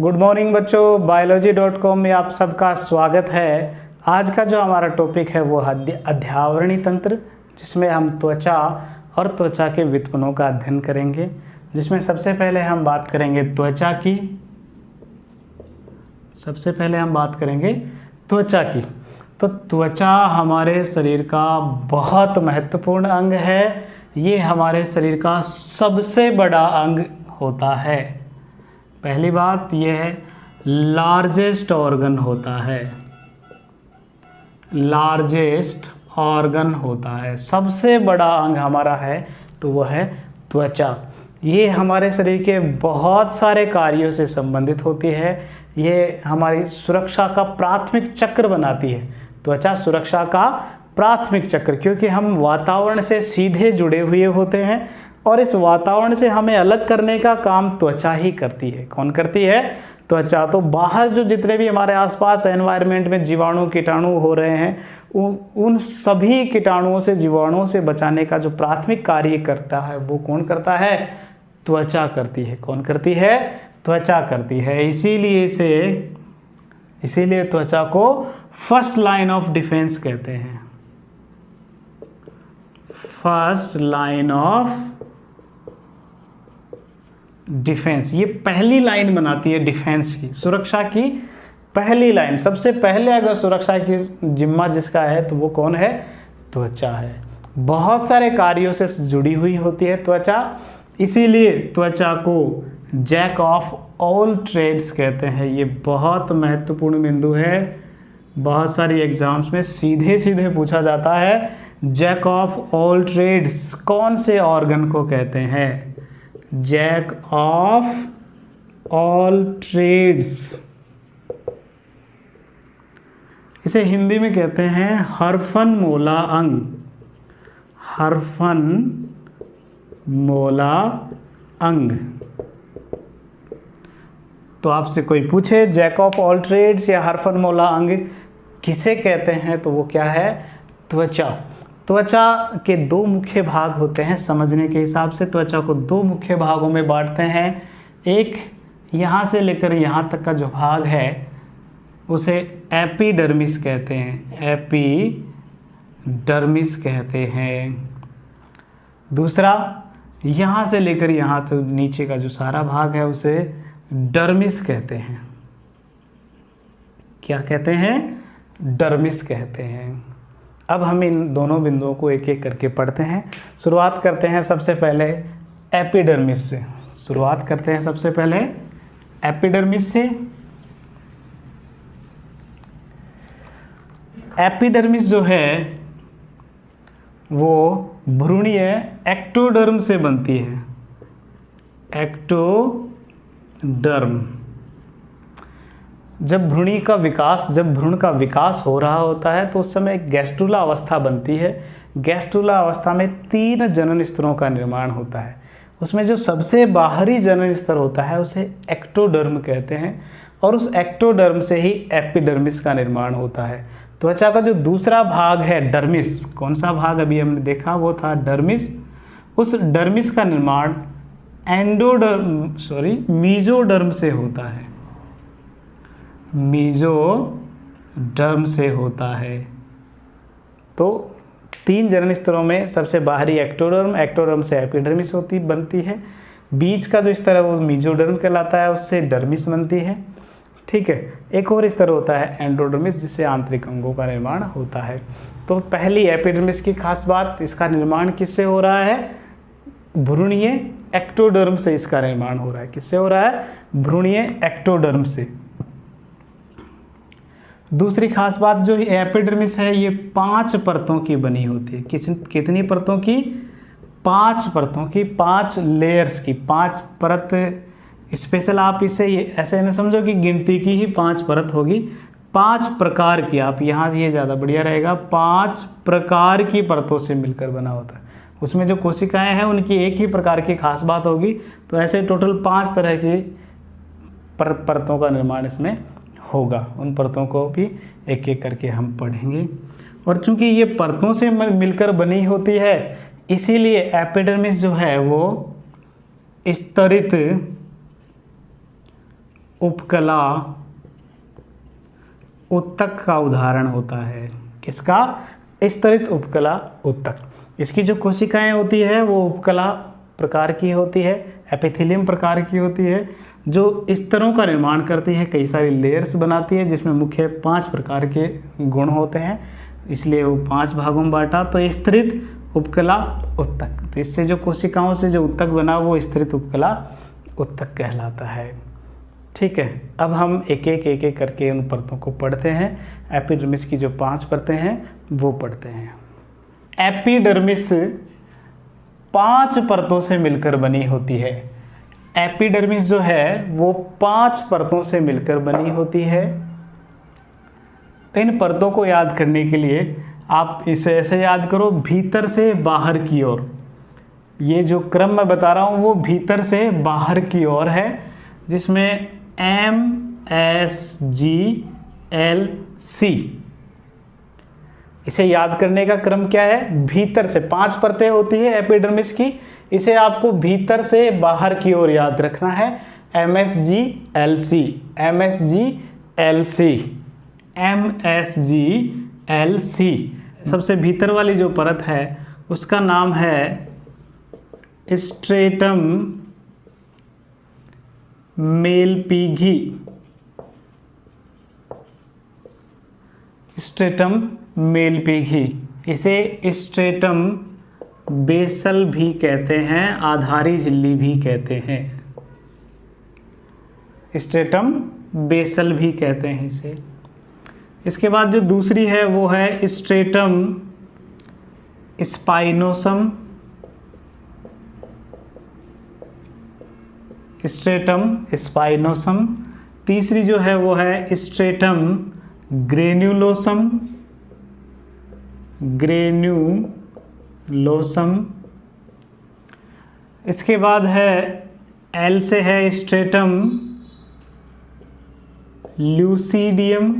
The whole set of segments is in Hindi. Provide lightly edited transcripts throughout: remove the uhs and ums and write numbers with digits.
गुड मॉर्निंग बच्चों, biology.com में आप सबका स्वागत है। आज का जो हमारा टॉपिक है वो अध्यावरणी तंत्र, जिसमें हम त्वचा और त्वचा के व्युत्पन्नों का अध्ययन करेंगे। जिसमें सबसे पहले हम बात करेंगे त्वचा की। तो त्वचा हमारे शरीर का बहुत महत्वपूर्ण अंग है। ये हमारे शरीर का सबसे बड़ा अंग होता है। पहली बात यह है, लार्जेस्ट ऑर्गन होता है। लार्जेस्ट ऑर्गन होता है, सबसे बड़ा अंग हमारा है तो वह है त्वचा। ये हमारे शरीर के बहुत सारे कार्यों से संबंधित होती है। ये हमारी सुरक्षा का प्राथमिक चक्र बनाती है। त्वचा सुरक्षा का प्राथमिक चक्र, क्योंकि हम वातावरण से सीधे जुड़े हुए होते हैं और इस वातावरण से हमें अलग करने का काम त्वचा ही करती है। कौन करती है? त्वचा। तो बाहर जो जितने भी हमारे आसपास एनवायरनमेंट में जीवाणु कीटाणु हो रहे हैं, उन सभी कीटाणुओं से जीवाणुओं से बचाने का जो प्राथमिक कार्य करता है वो कौन करता है? त्वचा करती है। कौन करती है? त्वचा करती है। इसीलिए त्वचा को फर्स्ट लाइन ऑफ डिफेंस कहते हैं। फर्स्ट लाइन ऑफ डिफेंस, ये पहली लाइन बनाती है डिफेंस की, सुरक्षा की पहली लाइन। सबसे पहले अगर सुरक्षा की जिम्मा जिसका है तो वो कौन है? त्वचा है। बहुत सारे कार्यों से जुड़ी हुई होती है त्वचा। इसीलिए त्वचा को जैक ऑफ ऑल ट्रेड्स कहते हैं। ये बहुत महत्वपूर्ण बिंदु है। बहुत सारी एग्जाम्स में सीधे सीधे पूछा जाता है, जैक ऑफ ऑल ट्रेड्स कौन से ऑर्गन को कहते हैं? जैक ऑफ ऑल ट्रेड्स, इसे हिंदी में कहते हैं हरफनमौला अंग। हरफनमौला अंग। तो आपसे कोई पूछे जैक ऑफ ऑल ट्रेड्स या हरफनमौला अंग किसे कहते हैं, तो वो क्या है? त्वचा। त्वचा के दो मुख्य भाग होते हैं। समझने के हिसाब से त्वचा को दो मुख्य भागों में बांटते हैं। एक यहाँ से लेकर यहाँ तक का जो भाग है उसे एपिडर्मिस कहते हैं। एपिडर्मिस कहते हैं। दूसरा यहाँ से लेकर यहाँ तक नीचे का जो सारा भाग है उसे डर्मिस कहते हैं। क्या कहते हैं? डर्मिस कहते हैं। अब हम इन दोनों बिंदुओं को एक एक करके पढ़ते हैं। शुरुआत करते हैं सबसे पहले एपिडर्मिस से। एपिडर्मिस जो है वो भ्रूणीय एक्टोडर्म से बनती है। एक्टोडर्म। जब भ्रूण का विकास हो रहा होता है तो उस समय गैस्ट्रुला अवस्था बनती है। गैस्ट्रुला अवस्था में 3 जनन स्तरों का निर्माण होता है। उसमें जो सबसे बाहरी जनन स्तर होता है उसे एक्टोडर्म कहते हैं और उस एक्टोडर्म से ही एपिडर्मिस का निर्माण होता है। त्वचा का जो दूसरा भाग है डर्मिस, कौन सा भाग अभी हमने देखा वो था डर्मिस। उस डर्मिस का निर्माण मीजोडर्म से होता है। मीजोडर्म से होता है। तो 3 जनन स्तरों में सबसे बाहरी एक्टोडर्म से एपिडर्मिस बनती है। बीच का जो स्तर है वो मीजोडर्म कहलाता है, उससे डर्मिस बनती है। ठीक है। एक और स्तर होता है एंडोडर्मिस, जिससे आंतरिक अंगों का निर्माण होता है। तो पहली एपिडर्मिस की खास बात, इसका निर्माण किससे हो रहा है? भ्रूणीय एक्टोडर्म से इसका निर्माण हो रहा है। किससे हो रहा है? भ्रूणीय एक्टोडर्म से। दूसरी खास बात जो एपिडर्मिस है ये 5 परतों की बनी होती है। कितनी परतों की? 5 परतों की, 5 लेयर्स की, 5 परत। स्पेशल आप इसे ऐसे न समझो कि गिनती की ही 5 परत होगी। 5 प्रकार की, आप यहाँ ये ज़्यादा बढ़िया रहेगा, 5 प्रकार की परतों से मिलकर बना होता है। उसमें जो कोशिकाएं हैं उनकी एक ही प्रकार की खास बात होगी। तो ऐसे टोटल 5 तरह की परतों का निर्माण इसमें होगा। उन परतों को भी एक एक करके हम पढ़ेंगे। और चूंकि ये परतों से मिलकर बनी होती है, इसीलिए एपिडर्मिस जो है वो स्तरित उपकला उत्तक का उदाहरण होता है। किसका? स्तरित उपकला उत्तक। इसकी जो कोशिकाएं होती है वो उपकला प्रकार की होती है, एपिथेलियम प्रकार की होती है, जो स्तरों का निर्माण करती है, कई सारी लेयर्स बनाती है, जिसमें मुख्य 5 प्रकार के गुण होते हैं, इसलिए वो 5 भागों में बांटा। तो स्तरित उपकला उत्तक, तो इससे जो कोशिकाओं से जो उत्तक बना वो स्तरित उपकला उत्तक कहलाता है। ठीक है, अब हम एक एक करके उन परतों को पढ़ते हैं। एपिडर्मिस की जो 5 परतें हैं वो पढ़ते हैं। एपिडर्मिस 5 परतों से मिलकर बनी होती है। एपिडर्मिस जो है वो 5 परतों से मिलकर बनी होती है। इन परतों को याद करने के लिए आप इसे ऐसे याद करो, भीतर से बाहर की ओर। ये जो क्रम मैं बता रहा हूँ वो भीतर से बाहर की ओर है, जिसमें MSGLC। इसे याद करने का क्रम क्या है? भीतर से 5 परतें होती है एपिडर्मिस की, इसे आपको भीतर से बाहर की ओर याद रखना है। MSGLC, MSGLC, MSGLC। सबसे भीतर वाली जो परत है उसका नाम है स्ट्रेटम मेलपिगी। स्ट्रेटम मेलपिगी, इसे स्ट्रेटम बेसल भी कहते हैं, आधारी झिल्ली भी कहते हैं। स्ट्रेटम बेसल भी कहते हैं इसे। इसके बाद जो दूसरी है वो है स्ट्रेटम स्पाइनोसम। Stratum spinosum. तीसरी जो है वो है स्ट्रेटम ग्रेन्युलोसम। ग्रेन्युलोसम। इसके बाद है एल से है स्ट्रेटम ल्यूसीडियम।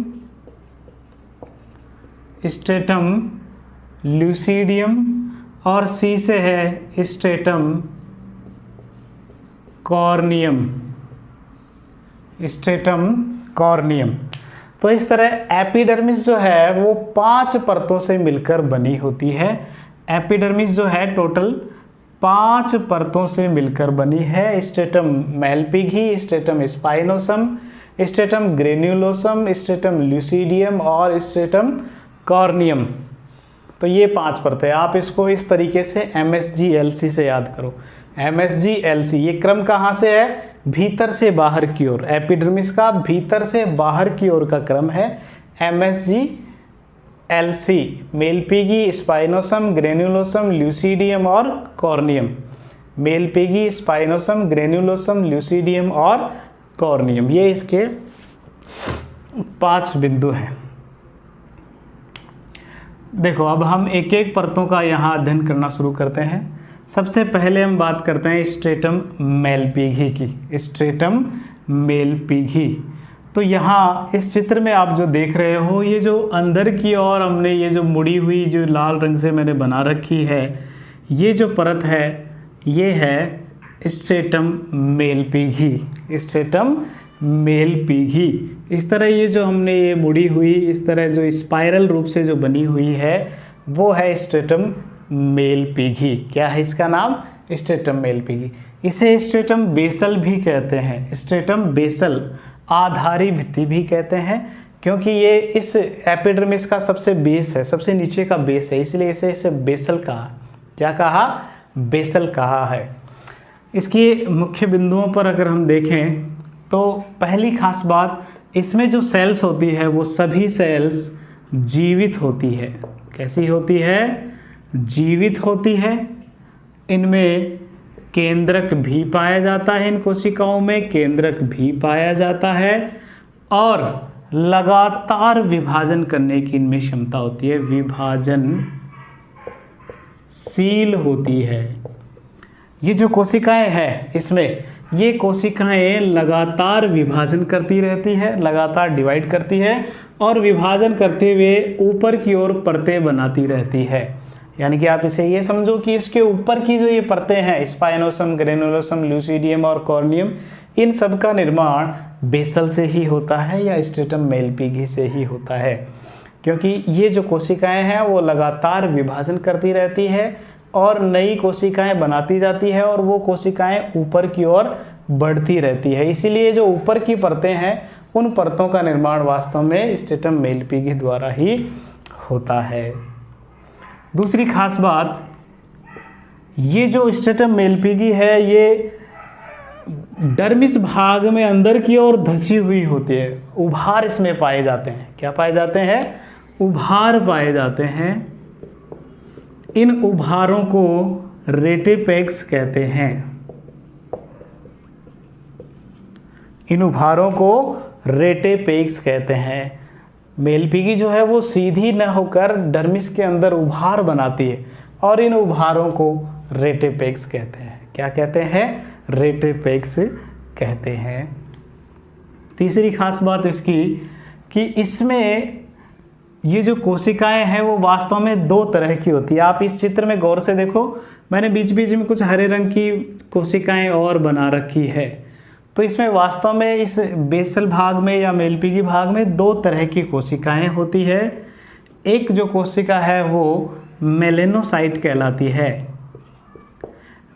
Stratum lucidum. और सी से है स्ट्रेटम कॉर्नियम। Stratum corneum. तो इस तरह एपिडर्मिस जो है वो 5 परतों से मिलकर बनी होती है। एपिडर्मिस जो है टोटल 5 परतों से मिलकर बनी है। Stratum malpighii, stratum spinosum, stratum granulosum, stratum lucidum और स्ट्रेटम कॉर्नियम। तो ये 5 परतें, आप इसको इस तरीके से MSGLC से याद करो। MSGLC, ये क्रम कहाँ से है? भीतर से बाहर की ओर। एपिडर्मिस का भीतर से बाहर की ओर का क्रम है MSGLC। मेलपिगी, स्पाइनोसम, ग्रेन्युलोसम, ल्यूसीडियम और कॉर्नियम। मेलपिगी, स्पाइनोसम, ग्रेन्युलोसम, ल्यूसीडियम और कॉर्नियम, ये इसके 5 बिंदु हैं। देखो अब हम एक एक परतों का यहाँ अध्ययन करना शुरू करते हैं। सबसे पहले हम बात करते हैं स्ट्रेटम मेलपिगी की। स्ट्रेटम मेलपिगी, तो यहाँ इस चित्र में आप जो देख रहे हो, ये जो अंदर की ओर हमने ये जो मुड़ी हुई जो लाल रंग से मैंने बना रखी है, ये जो परत है ये है स्ट्रेटम मेलपिगी। Stratum Malpighi. इस तरह ये जो हमने ये मुड़ी हुई इस तरह जो स्पाइरल रूप से जो बनी हुई है वो है स्ट्रेटम मेलपिगी। क्या है इसका नाम? Stratum Malpighi. इसे स्ट्रेटम बेसल भी कहते हैं। स्ट्रेटम बेसल, आधारी भित्ति भी कहते हैं, क्योंकि ये इस एपिडर्मिस का सबसे बेस है, सबसे नीचे का बेस है, इसलिए इसे बेसल कहा। क्या कहा? बेसल कहा है। इसकी मुख्य बिंदुओं पर अगर हम देखें तो पहली खास बात, इसमें जो सेल्स होती है वो सभी सेल्स जीवित होती है। कैसी होती है? जीवित होती है। इनमें केंद्रक भी पाया जाता है, इन कोशिकाओं में केंद्रक भी पाया जाता है और लगातार विभाजन करने की इनमें क्षमता होती है, विभाजनशील होती है। ये जो कोशिकाएं हैं इसमें, ये कोशिकाएं लगातार विभाजन करती रहती है, लगातार डिवाइड करती है और विभाजन करते हुए ऊपर की ओर परतें बनाती रहती है। यानी कि आप इसे ये समझो कि इसके ऊपर की जो ये परतें हैं, स्पाइनोसम, ग्रेनुलोसम, ल्यूसीडियम और कॉर्नियम, इन सब का निर्माण बेसल से ही होता है या स्ट्रेटम मेलपिगी से ही होता है, क्योंकि ये जो कोशिकाएं हैं वो लगातार विभाजन करती रहती है और नई कोशिकाएं बनाती जाती है और वो कोशिकाएं ऊपर की ओर बढ़ती रहती है। इसीलिए जो ऊपर की परतें हैं उन परतों का निर्माण वास्तव में स्ट्रेटम मेलपिगी द्वारा ही होता है। दूसरी खास बात, ये जो स्ट्रेटम मेलपिगी है ये डर्मिस भाग में अंदर की ओर धसी हुई होती है। उभार इसमें पाए जाते हैं। क्या पाए जाते हैं? उभार पाए जाते हैं। इन उभारों को रेटिपेक्स कहते हैं। इन उभारों को रेटिपेक्स कहते हैं। मेलपिगी जो है वो सीधी न होकर डर्मिस के अंदर उभार बनाती है और इन उभारों को रेटिपेक्स कहते हैं। क्या कहते हैं? रेटिपेक्स कहते हैं। तीसरी खास बात इसकी कि इसमें ये जो कोशिकाएं हैं वो वास्तव में दो तरह की होती है। आप इस चित्र में गौर से देखो, मैंने बीच बीच में कुछ हरे रंग की कोशिकाएं और बना रखी है। तो इसमें वास्तव में इस बेसल भाग में या मेलपिगी भाग में दो तरह की कोशिकाएं होती है। एक जो कोशिका है वो मेलेनोसाइट कहलाती है,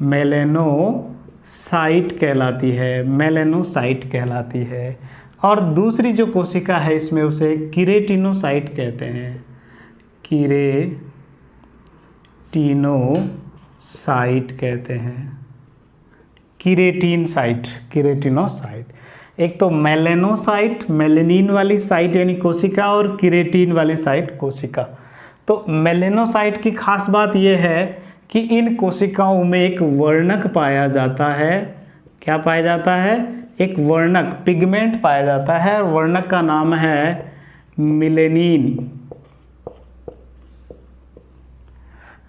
मेलेनोसाइट कहलाती है, मेलेनोसाइट कहलाती है। और दूसरी जो कोशिका है इसमें उसे कीरेटिनोसाइट कहते हैं, कीरेटिनोसाइट कहते हैं, कीरेटिनोसाइट। एक तो मेलेनोसाइट, मेलेनिन वाली साइट यानी कोशिका, और कीरेटिन वाली साइट कोशिका। तो मेलेनोसाइट की खास बात यह है कि इन कोशिकाओं में एक वर्णक पाया जाता है। क्या पाया जाता है? एक वर्णक, पिगमेंट पाया जाता है। वर्णक का नाम है मिलेनिन।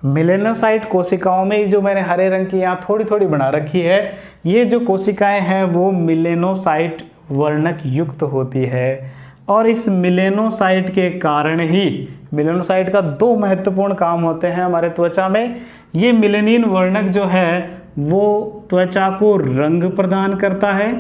मेलेनोसाइट कोशिकाओं में जो मैंने हरे रंग की यहाँ थोड़ी थोड़ी बना रखी है, ये जो कोशिकाएं हैं वो मिलेनोसाइट वर्णक युक्त होती है। और इस मिलेनोसाइट के कारण ही, मिलेनोसाइट का दो महत्वपूर्ण काम होते हैं हमारे त्वचा में। ये मिलेनिन वर्णक जो है वो त्वचा को रंग प्रदान करता है।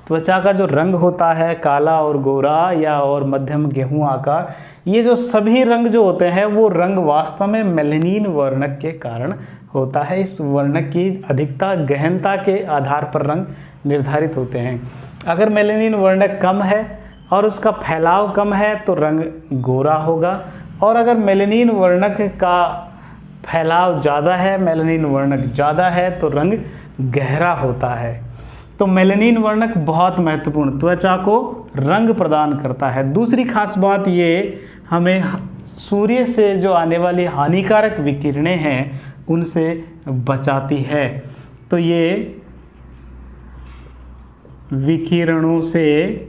त्वचा का जो रंग होता है, काला और गोरा या और मध्यम गेहूं आकार, ये जो सभी रंग जो होते हैं वो रंग वास्तव में मेलेनिन वर्णक के कारण होता है। इस वर्णक की अधिकता, गहनता के आधार पर रंग निर्धारित होते हैं। अगर मेलेनिन वर्णक कम है और उसका फैलाव कम है तो रंग गोरा होगा, और अगर मेलेनिन वर्णक का फैलाव ज़्यादा है, मेलेनिन वर्णक ज़्यादा है तो रंग गहरा होता है। तो मेलेनिन वर्णक बहुत महत्वपूर्ण, त्वचा को रंग प्रदान करता है। दूसरी खास बात ये हमें सूर्य से जो आने वाली हानिकारक विकिरणें हैं उनसे बचाती है। तो ये विकिरणों से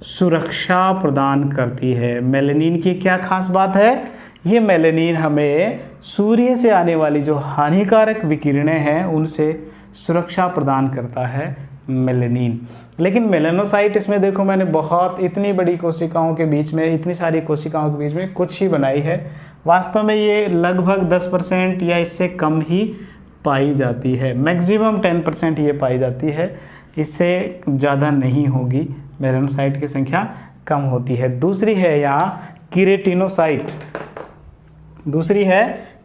सुरक्षा प्रदान करती है। मेलेनिन की क्या खास बात है? ये मेलेनिन हमें सूर्य से आने वाली जो हानिकारक विकिरणें हैं उनसे सुरक्षा प्रदान करता है मेलेनिन। लेकिन मेलेनोसाइट, इसमें देखो मैंने बहुत इतनी बड़ी कोशिकाओं के बीच में, इतनी सारी कोशिकाओं के बीच में कुछ ही बनाई है। वास्तव में ये लगभग 10% या इससे कम ही पाई जाती है। मैक्सिमम 10% ये पाई जाती है, इससे ज़्यादा नहीं होगी। मेलेनोसाइट की संख्या कम होती है। दूसरी है यहाँ कीरेटिनोसाइट। दूसरी है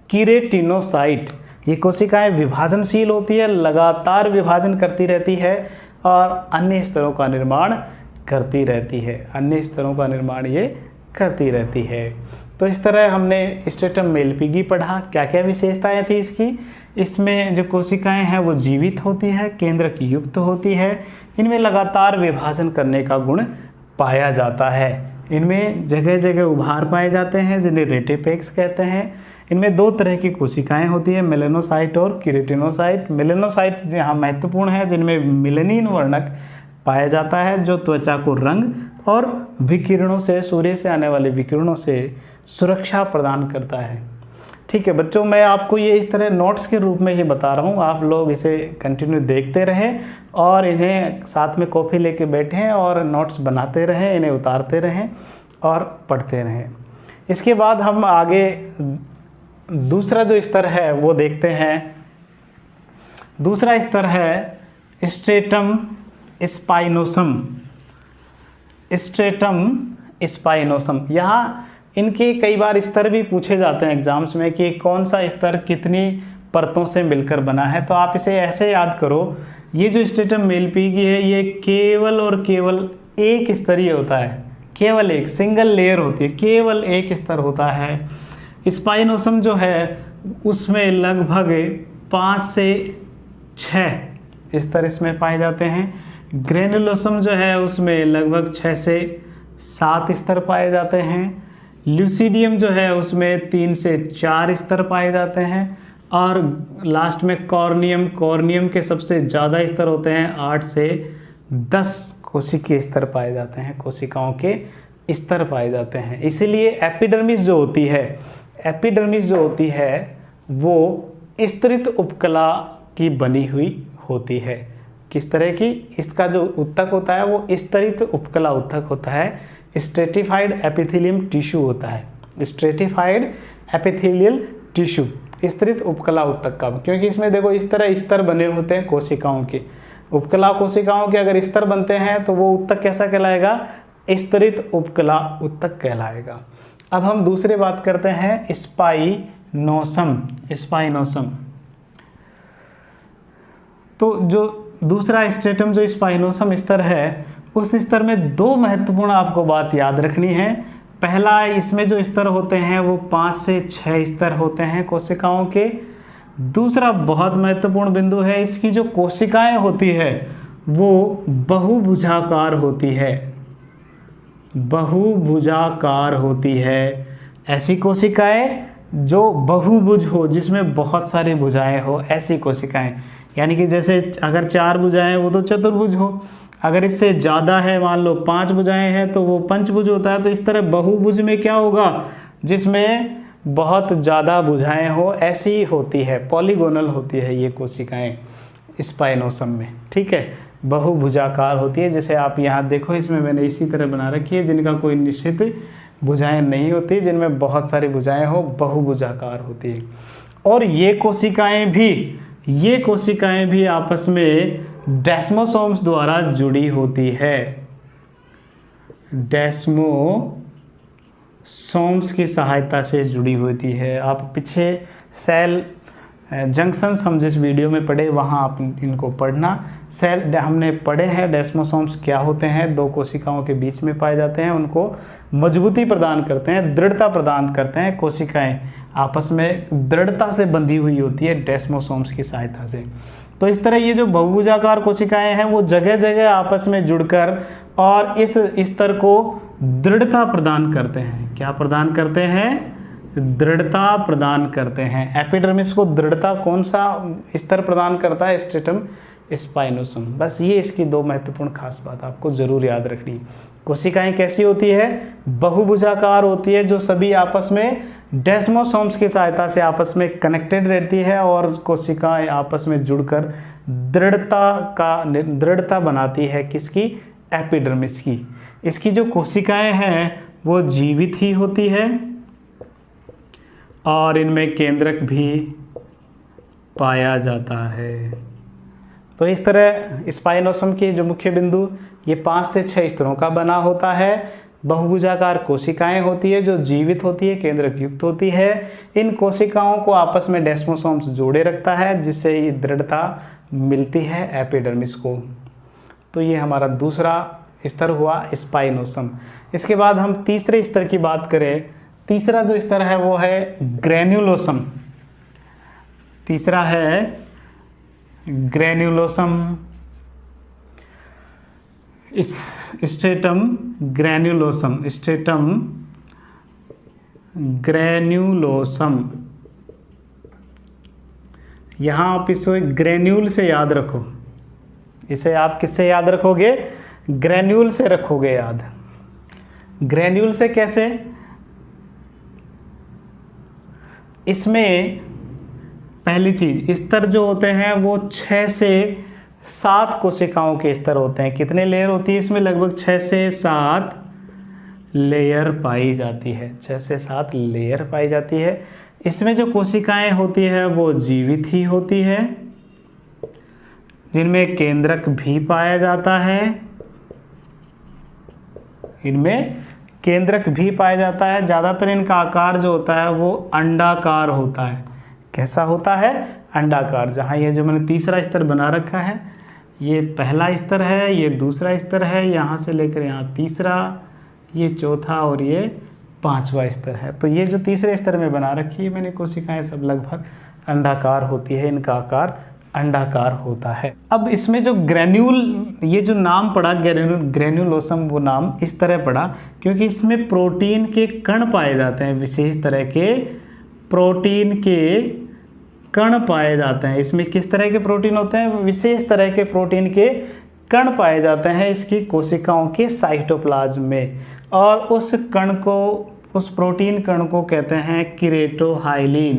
कीरेटिनोसाइट। ये कोशिकाएं विभाजनशील होती है, लगातार विभाजन करती रहती है और अन्य स्तरों का निर्माण करती रहती है। अन्य स्तरों का निर्माण ये करती रहती है। तो इस तरह हमने स्ट्रेटम मेलपिगी पढ़ा। क्या क्या विशेषताएं थी इसकी? इसमें जो कोशिकाएं हैं वो जीवित होती है, केंद्रक युक्त होती है, इनमें लगातार विभाजन करने का गुण पाया जाता है। इनमें जगह जगह उभार पाए जाते हैं जिन्हें रेटिपेक्स कहते हैं। इनमें दो तरह की कोशिकाएं होती है, मेलेनोसाइट और कीरेटिनोसाइट। मेलेनोसाइट यहाँ महत्वपूर्ण है, जिनमें मिलेनिन वर्णक पाया जाता है जो त्वचा को रंग और विकिरणों से, सूर्य से आने वाले विकिरणों से सुरक्षा प्रदान करता है। ठीक है बच्चों, मैं आपको ये इस तरह नोट्स के रूप में ही बता रहा हूँ। आप लोग इसे कंटिन्यू देखते रहें और इन्हें साथ में कॉपी लेके बैठें और नोट्स बनाते रहें, इन्हें उतारते रहें और पढ़ते रहें। इसके बाद हम आगे दूसरा जो स्तर है वो देखते हैं। दूसरा स्तर है स्ट्रेटम स्पाइनोसम। स्ट्रेटम स्पाइनोसम, यहाँ इनके कई बार स्तर भी पूछे जाते हैं एग्जाम्स में कि कौन सा स्तर कितनी परतों से मिलकर बना है। तो आप इसे ऐसे याद करो, ये जो स्ट्रेटम मेलपीगी है ये केवल और केवल एक स्तरीय होता है, केवल एक सिंगल लेयर होती है, केवल एक स्तर होता है। स्पाइनोसम जो है उसमें लगभग 5 से 6 स्तर इसमें पाए जाते हैं। ग्रेनुलोसम जो है उसमें लगभग 6 से 7 स्तर पाए जाते हैं। ल्यूसीडियम जो है उसमें 3 से 4 स्तर पाए जाते हैं। और लास्ट में कॉर्नियम, कॉर्नियम के सबसे ज़्यादा स्तर होते हैं, 8 से 10 कोशिकीय स्तर पाए जाते हैं, कोशिकाओं के स्तर पाए जाते हैं। इसीलिए एपिडर्मिस जो होती है, एपिडर्मिस जो होती है वो स्तरित उपकला की बनी हुई होती है। किस तरह की? इसका जो उत्तक होता है वो स्तरित उपकला उत्तक होता है, स्ट्रेटिफाइड एपिथेलियम टिश्यू होता है, स्ट्रेटिफाइड एपिथेलियल टिश्यू, स्तरित उपकला उत्तक का। क्योंकि इसमें देखो इस तरह स्तर बने होते हैं कोशिकाओं के, उपकला कोशिकाओं के अगर स्तर बनते हैं तो वो उत्तक कैसा कहलाएगा? स्तरित उपकला उत्तक कहलाएगा। अब हम दूसरे बात करते हैं स्पाइनोसम। स्पाइनोसम तो जो दूसरा स्ट्रेटम जो स्पाइनोसम स्तर है, उस स्तर में 2 महत्वपूर्ण आपको बात याद रखनी है। पहला, इसमें जो स्तर होते हैं वो 5 से 6 स्तर होते हैं कोशिकाओं के। दूसरा बहुत महत्वपूर्ण बिंदु है, इसकी जो कोशिकाएं होती है वो बहुभुजाकार होती है, बहुभुजाकार होती है। ऐसी कोशिकाएं जो बहुभुज हो, जिसमें बहुत सारी भुजाएं हो, ऐसी कोशिकाएं। यानी कि जैसे अगर 4 भुजाएं वो तो चतुर्भुज हो, अगर इससे ज़्यादा है, मान लो 5 भुजाएं हैं तो वो पंचभुज होता है। तो इस तरह बहुभुज में क्या होगा? जिसमें बहुत ज़्यादा भुजाएं हो, ऐसी होती है, पॉलीगोनल होती है ये कोशिकाएं स्पाइनोसम में। ठीक है, बहुभुजाकार होती है। जैसे आप यहाँ देखो, इसमें मैंने इसी तरह बना रखी है, जिनका कोई निश्चित भुजाएं नहीं होती, जिनमें बहुत सारी भुजाएं हो, बहुभुजाकार होती है। और ये कोशिकाएं भी आपस में डेस्मोसोम्स द्वारा जुड़ी होती है, डेस्मोसोम्स की सहायता से जुड़ी होती है। आप पीछे सेल जंक्शंस हम जिस वीडियो में पढ़े वहाँ आप इनको पढ़ना। सेल हमने पढ़े हैं, डेस्मोसोम्स क्या होते हैं, 2 कोशिकाओं के बीच में पाए जाते हैं, उनको मजबूती प्रदान करते हैं, दृढ़ता प्रदान करते हैं। कोशिकाएं आपस में दृढ़ता से बंधी हुई होती है डेस्मोसोम्स की सहायता से। तो इस तरह ये जो बहुभुजाकार कोशिकाएं हैं वो जगह जगह आपस में जुड़कर और इस स्तर को दृढ़ता प्रदान करते हैं। क्या प्रदान करते हैं? दृढ़ता प्रदान करते हैं। एपिडर्मिस को दृढ़ता कौन सा स्तर प्रदान करता है? Stratum spinosum. बस ये इसकी 2 महत्वपूर्ण खास बात आपको जरूर याद रखनी। कोशिकाएं कैसी होती है? बहुभुजाकार होती है, जो सभी आपस में डेस्मोसोम्स की सहायता से आपस में कनेक्टेड रहती है और कोशिकाएं आपस में जुड़कर दृढ़ता बनाती है। किसकी? एपिडर्मिस की। इसकी जो कोशिकाएं हैं वो जीवित ही होती है और इनमें केंद्रक भी पाया जाता है। तो इस तरह स्पाइनोसम की जो मुख्य बिंदु ये 5 से 6 स्तरों का बना होता है। बहुभुजाकार कोशिकाएं होती है जो जीवित होती है, केंद्रक युक्त होती है। इन कोशिकाओं को आपस में डेस्मोसोम्स जोड़े रखता है, जिससे ये दृढ़ता मिलती है एपिडर्मिस को। तो ये हमारा दूसरा स्तर हुआ स्पाइनोसम। इसके बाद हम तीसरे स्तर की बात करें। तीसरा जो स्तर है वो है ग्रेन्युलोसम। तीसरा है ग्रेन्युलोसम। Stratum granulosum. स्ट्रेटम ग्रेन्युलोसम। यहाँ आप इसे ग्रेन्यूल से याद रखो। इसे आप किससे याद रखोगे? ग्रेन्यूल से रखोगे याद। ग्रेन्यूल से कैसे? इसमें पहली चीज, स्तर जो होते हैं वो 6 से 7 कोशिकाओं के स्तर होते हैं। कितने लेयर होती है इसमें? लगभग 6 से 7 लेयर पाई जाती है। 6 से 7 लेयर पाई जाती है। इसमें जो कोशिकाएं होती है वो जीवित ही होती है जिनमें केंद्रक भी पाया जाता है, इनमें केंद्रक भी पाया जाता है। ज़्यादातर इनका आकार जो होता है वो अंडाकार होता है। कैसा होता है? अंडाकार। जहाँ ये जो मैंने तीसरा स्तर बना रखा है, ये पहला स्तर है, ये दूसरा स्तर है, यहाँ से लेकर यहाँ तीसरा, ये चौथा और ये पांचवा स्तर है। तो ये जो तीसरे स्तर में बना रखी है मैंने कोशिकाएं सब लगभग अंडाकार होती है, इनका आकार अंडाकार होता है। अब इसमें जो ग्रेन्यूल, ये जो नाम पड़ा ग्रेन्यूलोसम, वो नाम इस तरह पड़ा क्योंकि इसमें प्रोटीन के कण पाए जाते हैं, विशेष तरह के प्रोटीन के कण पाए जाते हैं। इसमें किस तरह के प्रोटीन होते हैं? विशेष तरह के प्रोटीन के कण पाए जाते हैं इसकी कोशिकाओं के साइटोप्लाज्म में, और उस कण को, उस प्रोटीन कण को कहते हैं कीरेटोहाइलिन।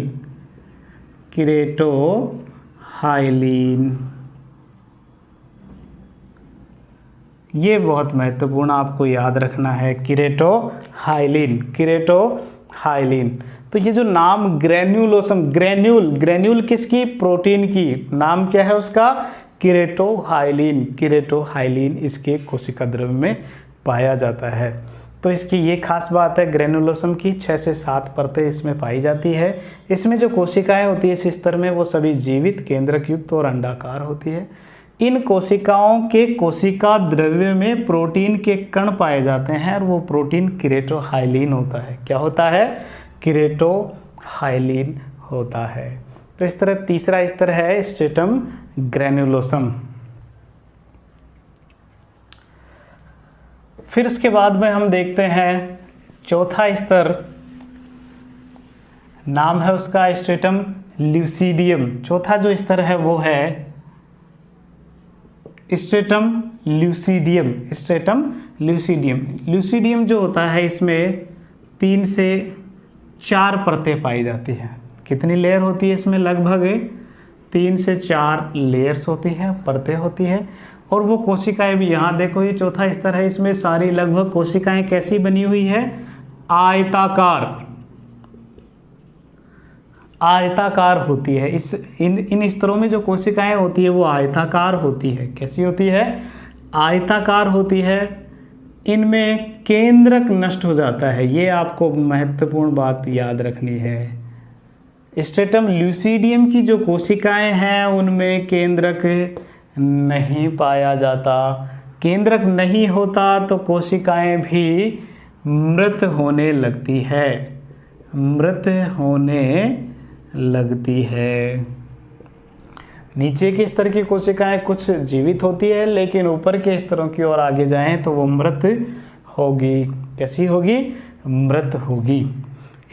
कीरेटोहाइलिन, ये बहुत महत्वपूर्ण आपको याद रखना है, कीरेटोहाइलिन, कीरेटोहाइलिन। तो ये जो नाम ग्रेन्यूलोसम, ग्रेन्यूल किसकी? प्रोटीन की। नाम क्या है उसका? कीरेटोहाइलिन। कीरेटोहाइलिन इसके कोशिका द्रव्य में पाया जाता है। तो इसकी ये खास बात है ग्रेन्यूलोसम की, 6 से 7 परतें इसमें पाई जाती है। इसमें जो कोशिकाएं होती है इस स्तर में, वो सभी जीवित, केंद्रक युक्त और अंडाकार होती है। इन कोशिकाओं के कोशिका द्रव्य में प्रोटीन के कण पाए जाते हैं और वो प्रोटीन कीरेटोहाइलिन होता है। क्या होता है? कीरेटोहाइलिन होता है। तो इस तरह तीसरा स्तर है स्ट्रेटम ग्रेन्यूलोसम। फिर उसके बाद में हम देखते हैं चौथा स्तर, नाम है उसका स्ट्रेटम ल्यूसीडियम। चौथा जो स्तर है वो है stratum lucidum. Stratum lucidum, lucidum जो होता है इसमें 3 से 4 परतें पाई जाती हैं। कितनी लेयर होती है इसमें? लगभग 3 से 4 लेयर्स होती हैं, परतें होती हैं। और वो कोशिकाएं भी, यहाँ देखो ये चौथा स्तर है, इसमें सारी लगभग कोशिकाएं कैसी बनी हुई है? आयताकार, आयताकार होती है। इन स्तरों में जो कोशिकाएं होती है वो आयताकार होती है। कैसी होती है? आयताकार होती है। इनमें केंद्रक नष्ट हो जाता है, ये आपको महत्वपूर्ण बात याद रखनी है। स्ट्रेटम ल्यूसीडियम की जो कोशिकाएं हैं उनमें केंद्रक नहीं पाया जाता। केंद्रक नहीं होता तो कोशिकाएं भी मृत होने लगती है, मृत होने लगती है। नीचे के स्तर की कोशिकाएं कुछ जीवित होती है, लेकिन ऊपर के स्तरों की ओर आगे जाएं तो वो मृत होगी। कैसी होगी? मृत होगी।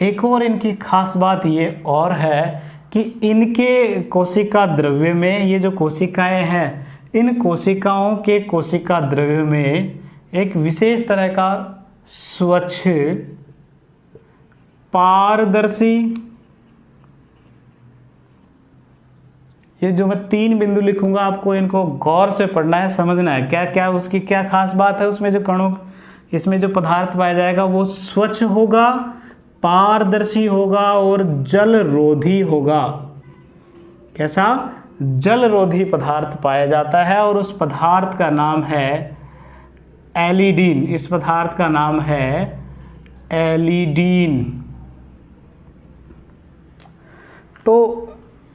एक और इनकी खास बात ये और है कि इनके कोशिका द्रव्य में, ये जो कोशिकाएं हैं, इन कोशिकाओं के कोशिका द्रव्य में एक विशेष तरह का स्वच्छ, पारदर्शी, ये जो मैं 3 बिंदु लिखूंगा आपको इनको गौर से पढ़ना है, समझना है क्या क्या उसकी क्या खास बात है। उसमें जो कणों, इसमें जो पदार्थ पाया जाएगा वो स्वच्छ होगा, पारदर्शी होगा और जलरोधी होगा। कैसा? जलरोधी पदार्थ पाया जाता है और उस पदार्थ का नाम है एलिडीन। इस पदार्थ का नाम है एलिडीन। तो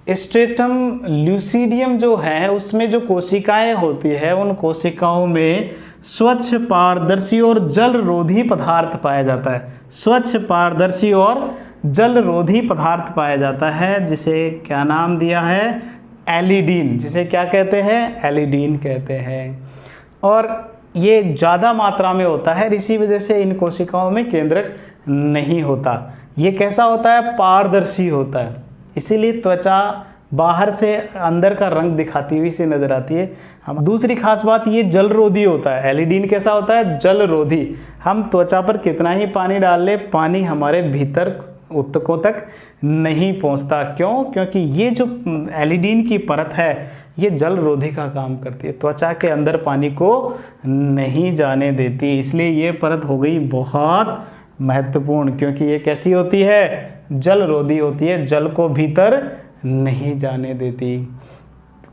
स्ट्रेटम ल्यूसीडियम जो है उसमें जो कोशिकाएं होती है उन कोशिकाओं में स्वच्छ, पारदर्शी और जलरोधी पदार्थ पाया जाता है। स्वच्छ, पारदर्शी और जलरोधी पदार्थ पाया जाता है, जिसे क्या नाम दिया है? एलिडीन। जिसे क्या कहते हैं? एलिडीन कहते हैं। और ये ज़्यादा मात्रा में होता है, इसी वजह से इन कोशिकाओं में केंद्रक नहीं होता। ये कैसा होता है? पारदर्शी होता है, इसीलिए त्वचा बाहर से अंदर का रंग दिखाती हुई से नजर आती है। हम दूसरी खास बात, ये जलरोधी होता है। एलिडीन कैसा होता है? जलरोधी। हम त्वचा पर कितना ही पानी डाल ले, पानी हमारे भीतर ऊतकों तक नहीं पहुंचता। क्यों? क्योंकि ये जो एलिडीन की परत है ये जलरोधी का काम करती है, त्वचा के अंदर पानी को नहीं जाने देती। इसलिए ये परत हो गई बहुत महत्वपूर्ण, क्योंकि ये कैसी होती है? जलरोधी होती है, जल को भीतर नहीं जाने देती।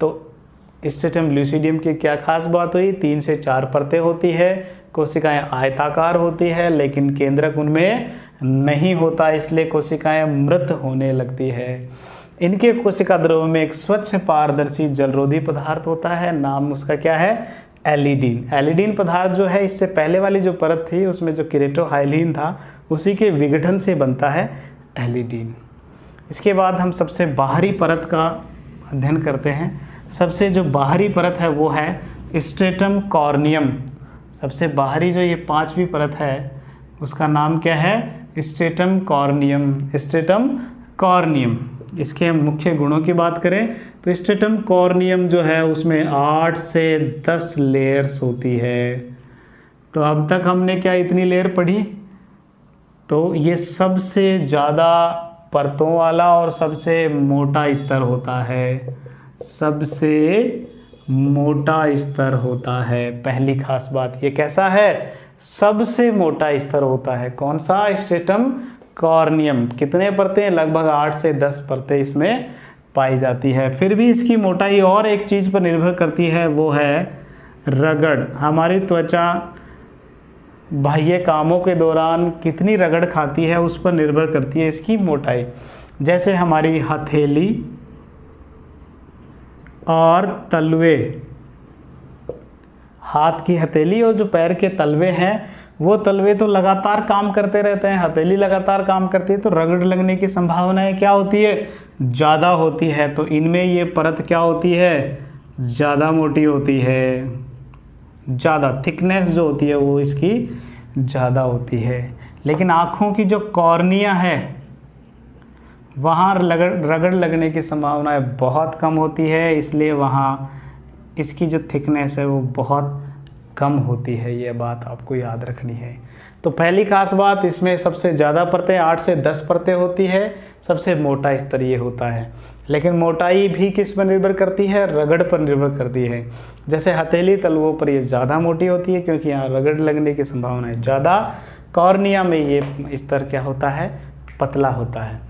तो स्ट्रेटम ल्यूसिडियम की क्या खास बात हुई, 3 से 4 परतें होती है, कोशिकाएं आयताकार होती है लेकिन केंद्रक उनमें नहीं होता, इसलिए कोशिकाएं मृत होने लगती है। इनके कोशिका द्रव्य में एक स्वच्छ पारदर्शी जलरोधी पदार्थ होता है, नाम उसका क्या है, एलिडीन। एलिडीन पदार्थ जो है, इससे पहले वाली जो परत थी उसमें जो केरेटोहाइलिन था उसी के विघटन से बनता है एलिडीन। इसके बाद हम सबसे बाहरी परत का अध्ययन करते हैं। सबसे जो बाहरी परत है वो है स्ट्रेटम कॉर्नियम। सबसे बाहरी जो ये 5वीं परत है उसका नाम क्या है, स्ट्रेटम कॉर्नियम। स्ट्रेटम कॉर्नियम, इसके मुख्य गुणों की बात करें तो स्ट्रेटम कॉर्नियम जो है उसमें 8 से 10 लेयर्स होती है। तो अब तक हमने क्या इतनी लेयर पढ़ी, तो ये सबसे ज़्यादा परतों वाला और सबसे मोटा स्तर होता है, सबसे मोटा स्तर होता है। पहली खास बात ये कैसा है, सबसे मोटा स्तर होता है। कौन सा, स्ट्रेटम कॉर्नियम। कितने परतें, लगभग 8 से 10 परतें इसमें पाई जाती है। फिर भी इसकी मोटाई और एक चीज़ पर निर्भर करती है, वो है रगड़। हमारी त्वचा बाह्य कामों के दौरान कितनी रगड़ खाती है उस पर निर्भर करती है इसकी मोटाई। जैसे हमारी हथेली और तलवे, हाथ की हथेली और जो पैर के तलवे हैं वो तलवे तो लगातार काम करते रहते हैं, हथेली लगातार काम करती है, तो रगड़ लगने की संभावनाएं क्या होती है, ज़्यादा होती है। तो इनमें ये परत क्या होती है, ज़्यादा मोटी होती है, ज़्यादा थिकनेस जो होती है वो इसकी ज़्यादा होती है। लेकिन आँखों की जो कॉर्निया है वहाँ रगड़ लगने की संभावनाएं बहुत कम होती है, इसलिए वहाँ इसकी जो थिकनेस है वो बहुत कम होती है। ये बात आपको याद रखनी है। तो पहली खास बात, इसमें सबसे ज़्यादा परतें 8 से 10 परतें होती है, सबसे मोटा स्तर ये होता है। लेकिन मोटाई भी किस पर निर्भर करती है, रगड़ पर निर्भर करती है। जैसे हथेली तलवों पर ये ज़्यादा मोटी होती है क्योंकि यहाँ रगड़ लगने की संभावना है ज़्यादा, कॉर्निया में ये स्तर क्या होता है, पतला होता है।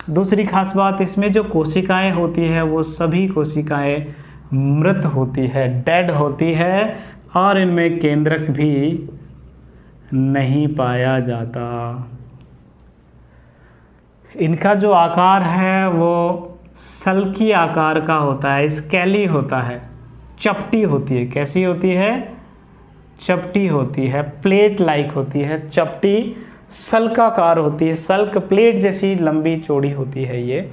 दूसरी खास बात, इसमें जो कोशिकाएं होती है वो सभी कोशिकाएं मृत होती है, डेड होती है, और इनमें केंद्रक भी नहीं पाया जाता। इनका जो आकार है वो सल्की आकार का होता है, स्केली होता है, चपटी होती है। कैसी होती है, चपटी होती है, प्लेट लाइक होती है, चपटी सल्काकार होती है, सल्क प्लेट जैसी लंबी चौड़ी होती है ये।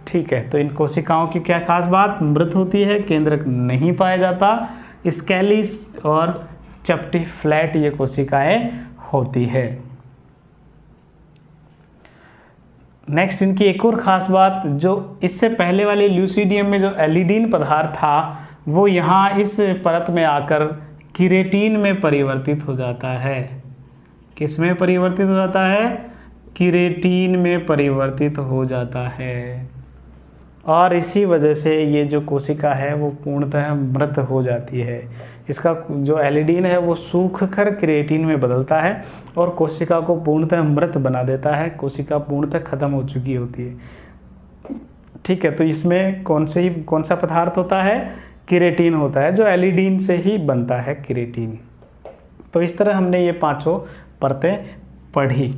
ठीक है, तो इन कोशिकाओं की क्या खास बात, मृत होती है, केंद्रक नहीं पाया जाता, स्केलिस और चपटी फ्लैट ये कोशिकाएं होती है। नेक्स्ट इनकी एक और ख़ास बात, जो इससे पहले वाले ल्यूसिडियम में जो एलिडीन पदार्थ था वो यहाँ इस परत में आकर किरेटिन में परिवर्तित हो जाता है। किस में परिवर्तित हो जाता है, किरेटिन में परिवर्तित हो जाता है, और इसी वजह से ये जो कोशिका है वो पूर्णतः मृत हो जाती है। इसका जो एलिडीन है वो सूख कर क्रिएटिन में बदलता है और कोशिका को पूर्णतः मृत बना देता है, कोशिका पूर्णतः खत्म हो चुकी होती है। ठीक है, तो इसमें कौन सा पदार्थ होता है, क्रिएटिन होता है, जो एलिडीन से ही बनता है क्रिएटिन। तो इस तरह हमने ये 5 परतें पढ़ी।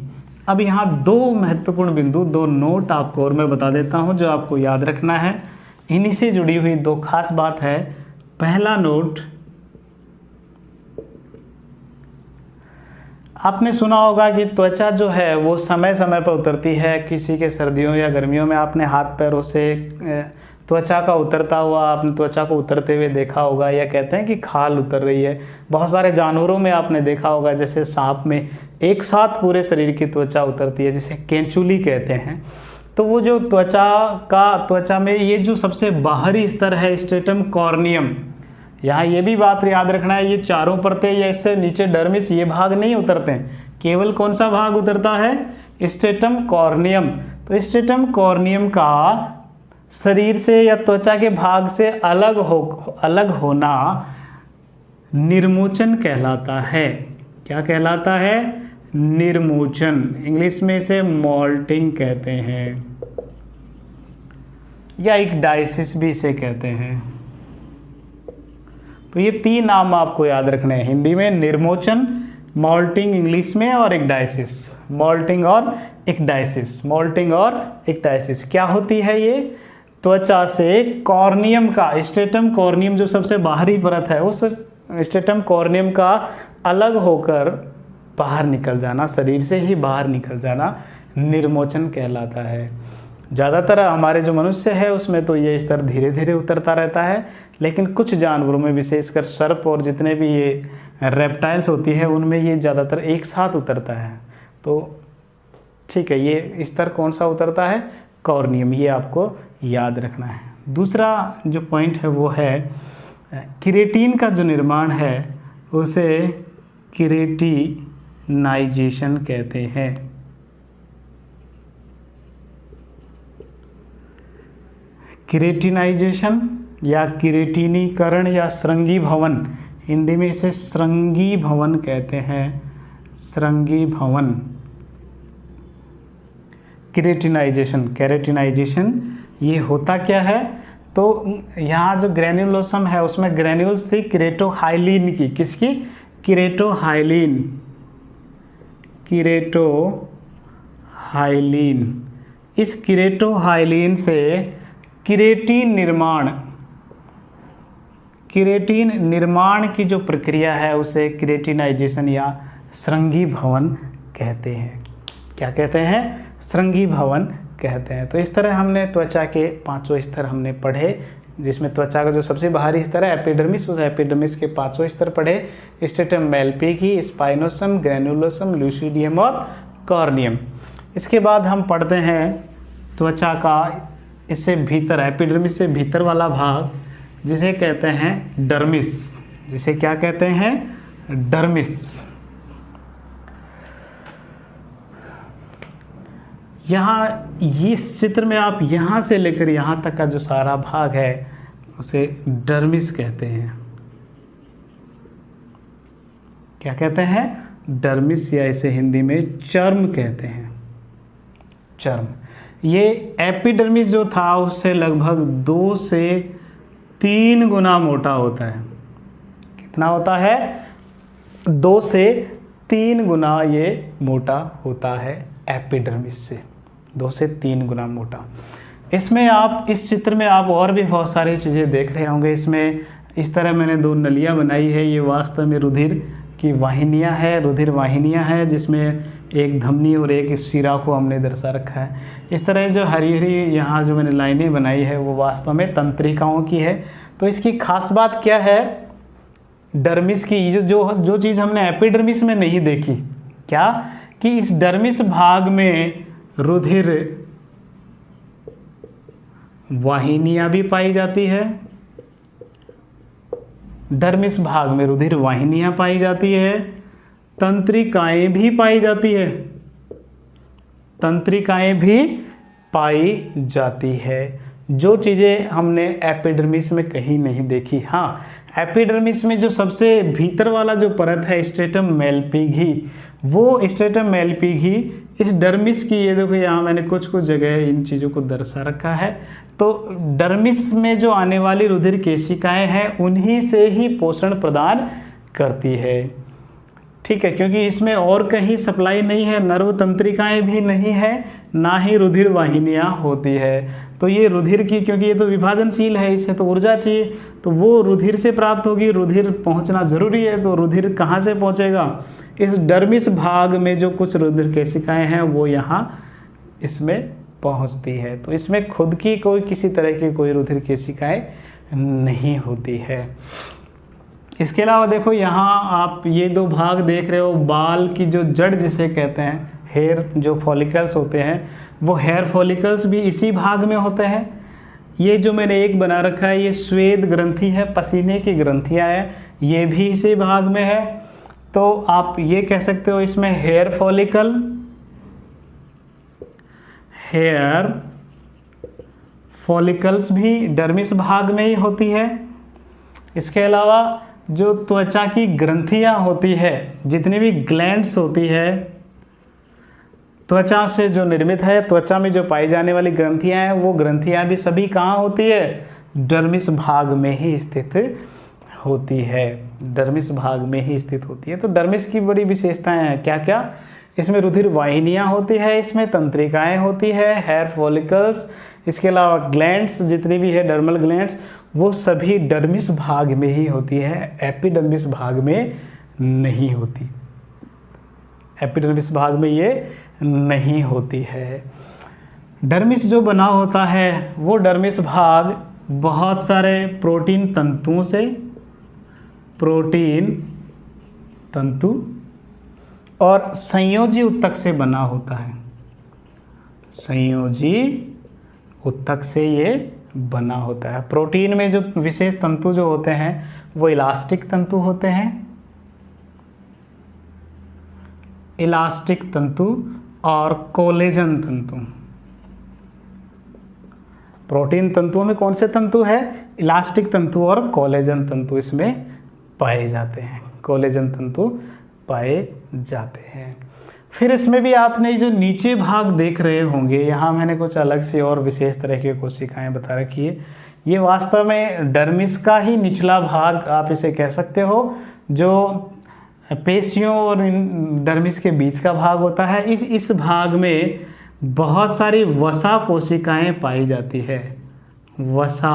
अब यहाँ 2 महत्वपूर्ण बिंदु, 2 नोट आपको और मैं बता देता हूँ जो आपको याद रखना है। इन्हीं से जुड़ी हुई 2 खास बात है। पहला नोट, आपने सुना होगा कि त्वचा जो है वो समय समय पर उतरती है। किसी के सर्दियों या गर्मियों में आपने हाथ पैरों से त्वचा का उतरता हुआ, आपने त्वचा को उतरते हुए देखा होगा, या कहते हैं कि खाल उतर रही है। बहुत सारे जानवरों में आपने देखा होगा, जैसे सांप में एक साथ पूरे शरीर की त्वचा उतरती है, जिसे केंचुली कहते हैं। तो वो जो त्वचा में ये जो सबसे बाहरी स्तर है स्ट्रेटम कॉर्नियम, यहाँ ये भी बात याद रखना है, ये चारों परतें या इससे नीचे डर्मिस ये भाग नहीं उतरते हैं, केवल कौन सा भाग उतरता है, स्ट्रेटम कॉर्नियम। तो स्ट्रेटम कॉर्नियम का शरीर से या त्वचा के भाग से अलग होना निर्मोचन कहलाता है। क्या कहलाता है, निर्मोचन। इंग्लिश में इसे मॉल्टिंग कहते हैं। या इक्डाइसिस भी इसे कहते हैं। तो ये 3 नाम आपको याद रखने हैं हिंदी में, निर्मोचन, मॉल्टिंग इंग्लिश में, और इक्डाइसिस। मॉल्टिंग और इक्डाइसिस, मॉल्टिंग और इक्डाइसिस क्या होती है? ये त्वचा से कॉर्नियम का, स्ट्रेटम कॉर्नियम जो सबसे बाहरी परत है, उस स्ट्रेटम कॉर्नियम का अलग होकर बाहर निकल जाना, शरीर से ही बाहर निकल जाना निर्मोचन कहलाता है। ज़्यादातर हमारे जो मनुष्य है उसमें तो ये स्तर धीरे धीरे उतरता रहता है, लेकिन कुछ जानवरों में, विशेषकर सर्प और जितने भी ये रेप्टाइल्स होती है, उनमें ये ज़्यादातर एक साथ उतरता है। तो ठीक है, ये स्तर कौन सा उतरता है? कॉर्नियम, ये आपको याद रखना है। दूसरा जो पॉइंट है वो है केराटिन का जो निर्माण है उसे केराटिनाइजेशन कहते हैं। केराटिनाइजेशन या केराटिनीकरण या श्रृंगी भवन, हिंदी में इसे श्रृंगी भवन कहते हैं, श्रृंगी भवन। केराटिनाइजेशन ये होता क्या है? तो यहाँ जो ग्रेन्युलोसम है उसमें ग्रेन्यूल्स थी केरेटोहाइलिन की, किसकी? केरेटोहाइलिन, केरेटोहाइलिन। इस केरेटोहाइलिन से केराटिन निर्माण की जो प्रक्रिया है उसे केराटिनाइजेशन या श्रृंगी भवन कहते हैं। क्या कहते हैं? श्रृंगी भवन कहते हैं। तो इस तरह हमने त्वचा के 5 स्तर हमने पढ़े, जिसमें त्वचा का जो सबसे बाहरी स्तर है एपिडर्मिस, उस एपिडर्मिस के 5 स्तर पढ़े, स्ट्रेटम मेलपिकी, स्पाइनोसम, ग्रेन्युलोसम, ल्यूसिडियम और कॉर्नियम। इसके बाद हम पढ़ते हैं त्वचा का इससे भीतर, एपिडर्मिस से भीतर वाला भाग, जिसे कहते हैं डर्मिस। जिसे क्या कहते हैं? डर्मिस। यहाँ इस चित्र में आप यहाँ से लेकर यहाँ तक का जो सारा भाग है उसे डर्मिस कहते हैं। क्या कहते हैं? डर्मिस, या इसे हिंदी में चर्म कहते हैं, चर्म। ये एपिडर्मिस जो था उससे लगभग 2 से 3 गुना मोटा होता है। कितना होता है? 2 से 3 गुना ये मोटा होता है एपिडर्मिस से, 2 से 3 गुना मोटा। इसमें आप, इस चित्र में आप और भी बहुत सारी चीज़ें देख रहे होंगे। इसमें इस तरह मैंने 2 नलियाँ बनाई है, ये वास्तव में रुधिर की वाहिनियाँ है, रुधिर वाहिनियाँ हैं, जिसमें एक धमनी और एक शिरा को हमने दर्शा रखा है। इस तरह जो हरी हरी यहाँ जो मैंने लाइनें बनाई है वो वास्तव में तंत्रिकाओं की है। तो इसकी खास बात क्या है डर्मिस की, जो चीज़ हमने एपिडर्मिस में नहीं देखी, क्या कि इस डर्मिस भाग में रुधिर वाहिनियाँ भी पाई जाती है, डर्मिस भाग में रुधिर वाहिनियाँ पाई जाती है, तंत्रिकाएं भी पाई जाती है, तंत्रिकाएं भी पाई जाती है, जो चीज़ें हमने एपिडर्मिस में कहीं नहीं देखी। हाँ, एपिडर्मिस में जो सबसे भीतर वाला जो परत है स्ट्रेटम मेलपिगी, वो स्ट्रेटम मेलपिगी इस डर्मिस की, ये देखो यहाँ मैंने कुछ जगह इन चीज़ों को दर्शा रखा है। तो डर्मिस में जो आने वाली रुधिर केशिकाएं हैं उन्हीं से ही पोषण प्रदान करती है, ठीक है, क्योंकि इसमें और कहीं सप्लाई नहीं है, नर्व तंत्रिकाएं भी नहीं है, ना ही रुधिर वाहिनियाँ होती है। तो ये रुधिर की, क्योंकि ये तो विभाजनशील है, इससे तो ऊर्जा चाहिए, तो वो रुधिर से प्राप्त होगी, रुधिर पहुंचना जरूरी है। तो रुधिर कहाँ से पहुंचेगा? इस डर्मिस भाग में जो कुछ रुधिर केशिकाएं हैं वो यहाँ इसमें पहुंचती है। तो इसमें खुद की कोई किसी तरह की कोई रुधिर केशिकाएं नहीं होती है। इसके अलावा देखो यहाँ आप ये 2 भाग देख रहे हो, बाल की जो जड़ जिसे कहते हैं, हेयर जो फॉलिकल्स होते हैं, वो हेयर फॉलिकल्स भी इसी भाग में होते हैं। ये जो मैंने एक बना रखा है ये श्वेत ग्रंथि है, पसीने की ग्रंथियाँ हैं, ये भी इसी भाग में है। तो आप ये कह सकते हो इसमें हेयर फॉलिकल, हेयर फॉलिकल्स भी डर्मिस भाग में ही होती है। इसके अलावा जो त्वचा की ग्रंथियां होती है, जितनी भी ग्लैंड्स होती है, त्वचा से जो निर्मित है, त्वचा में जो पाई जाने वाली ग्रंथियां हैं वो ग्रंथियां भी सभी कहाँ होती है, डर्मिस भाग में ही स्थित होती है, डर्मिस भाग में ही स्थित होती है। तो डर्मिस की बड़ी विशेषताएं हैं, क्या क्या, इसमें रुधिर वाहिनियाँ होती है, इसमें तंत्रिकाएं होती है, हेयर फॉलिकल्स, इसके अलावा ग्लैंड्स जितनी भी है डर्मल ग्लैंड्स वो सभी डर्मिस भाग में ही होती है, एपिडर्मिस भाग में नहीं होती, एपिडर्मिस भाग में ये नहीं होती है। डर्मिस जो बना होता है वो डर्मिस भाग बहुत सारे प्रोटीन तंतुओं से, प्रोटीन तंतु और संयोजी ऊतक से बना होता है, संयोजी ऊतक से ये बना होता है। प्रोटीन में जो विशेष तंतु जो होते हैं वो इलास्टिक तंतु होते हैं, इलास्टिक तंतु और कोलेजन तंतु। प्रोटीन तंतुओं में कौन से तंतु है, इलास्टिक तंतु और कोलेजन तंतु इसमें पाए जाते हैं, कोलेजन तंतु पाए जाते हैं। फिर इसमें भी आपने जो नीचे भाग देख रहे होंगे, यहाँ मैंने कुछ अलग से और विशेष तरह की कोशिकाएं बता रखी है। ये वास्तव में डर्मिस का ही निचला भाग आप इसे कह सकते हो, जो पेशियों और डर्मिस के बीच का भाग होता है। इस भाग में बहुत सारी वसा कोशिकाएं पाई जाती है, वसा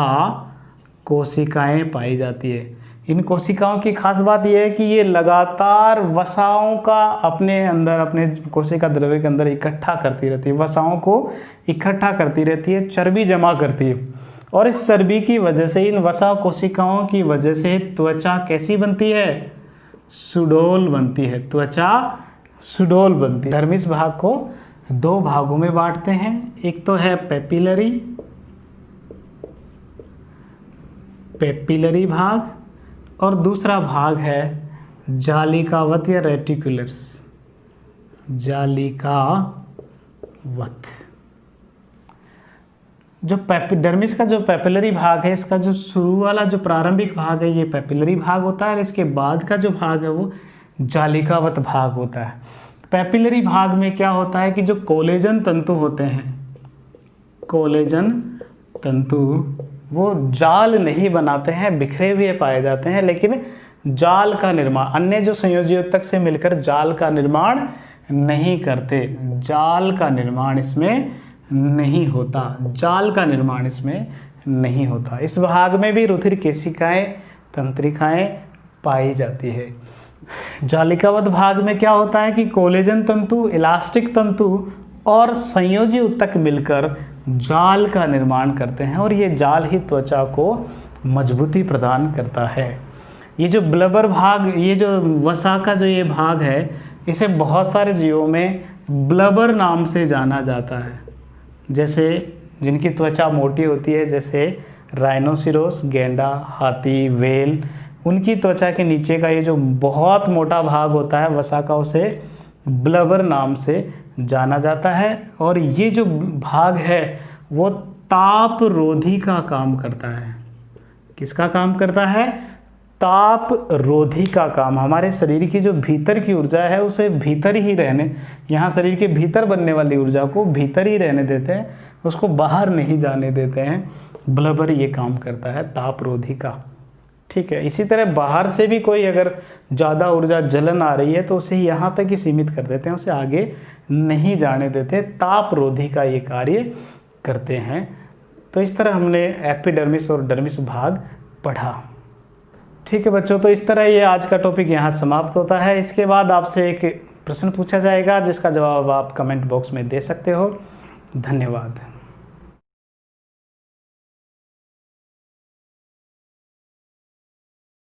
कोशिकाएं पाई जाती है। इन कोशिकाओं की खास बात यह है कि ये लगातार वसाओं का अपने अंदर, अपने कोशिका द्रव्य के अंदर इकट्ठा करती रहती है, वसाओं को इकट्ठा करती रहती है, चर्बी जमा करती है। और इस चर्बी की वजह से, इन वसा कोशिकाओं की वजह से त्वचा कैसी बनती है, सुडौल बनती है, त्वचा सुडौल बनती है। डर्मिस भाग को दो भागों में बांटते हैं, एक तो है पेपिलरी, पेपिलरी भाग, और दूसरा भाग है जालिकावत या रेटिकुलर्स, जालिकावत। जो डर्मिस का जो पेपिलरी भाग है, इसका जो शुरू वाला जो प्रारंभिक भाग है ये पेपिलरी भाग होता है, और इसके बाद का जो भाग है वो जालिकावत भाग होता है। पेपिलरी भाग में क्या होता है कि जो कोलेजन तंतु होते हैं, कोलेजन तंतु वो जाल नहीं बनाते हैं, बिखरे हुए पाए जाते हैं, लेकिन जाल का निर्माण, अन्य जो संयोजी ऊतक से मिलकर जाल का निर्माण नहीं करते, जाल का निर्माण इसमें नहीं होता, जाल का निर्माण इसमें नहीं होता। इस भाग में भी रुधिर केशिकाएं, तंत्रिकाएं पाई जाती है। जालिकावत भाग में क्या होता है कि कोलेजन तंतु, इलास्टिक तंतु और संयोजी ऊतक मिलकर जाल का निर्माण करते हैं, और ये जाल ही त्वचा को मजबूती प्रदान करता है। ये जो ब्लबर भाग, ये जो वसा का जो ये भाग है, इसे बहुत सारे जीवों में ब्लबर नाम से जाना जाता है। जैसे जिनकी त्वचा मोटी होती है, जैसे राइनोसिरोस, गेंडा, हाथी, व्हेल, उनकी त्वचा के नीचे का ये जो बहुत मोटा भाग होता है वसा का, उसे ब्लबर नाम से जाना जाता है। और ये जो भाग है वो ताप रोधी का काम करता है। किसका काम करता है, ताप रोधी का काम। हमारे शरीर की जो भीतर की ऊर्जा है उसे भीतर ही रहने, यहाँ शरीर के भीतर बनने वाली ऊर्जा को भीतर ही रहने देते हैं, उसको बाहर नहीं जाने देते हैं। ब्लबर ये काम करता है, ताप रोधी का। ठीक है, इसी तरह बाहर से भी कोई अगर ज़्यादा ऊर्जा जलन आ रही है तो उसे यहाँ तक ही सीमित कर देते हैं, उसे आगे नहीं जाने देते, ताप रोधी का ये कार्य करते हैं। तो इस तरह हमने एपिडर्मिस और डर्मिस भाग पढ़ा। ठीक है बच्चों, तो इस तरह ये आज का टॉपिक यहाँ समाप्त होता है। इसके बाद आपसे एक प्रश्न पूछा जाएगा जिसका जवाब आप कमेंट बॉक्स में दे सकते हो। धन्यवाद।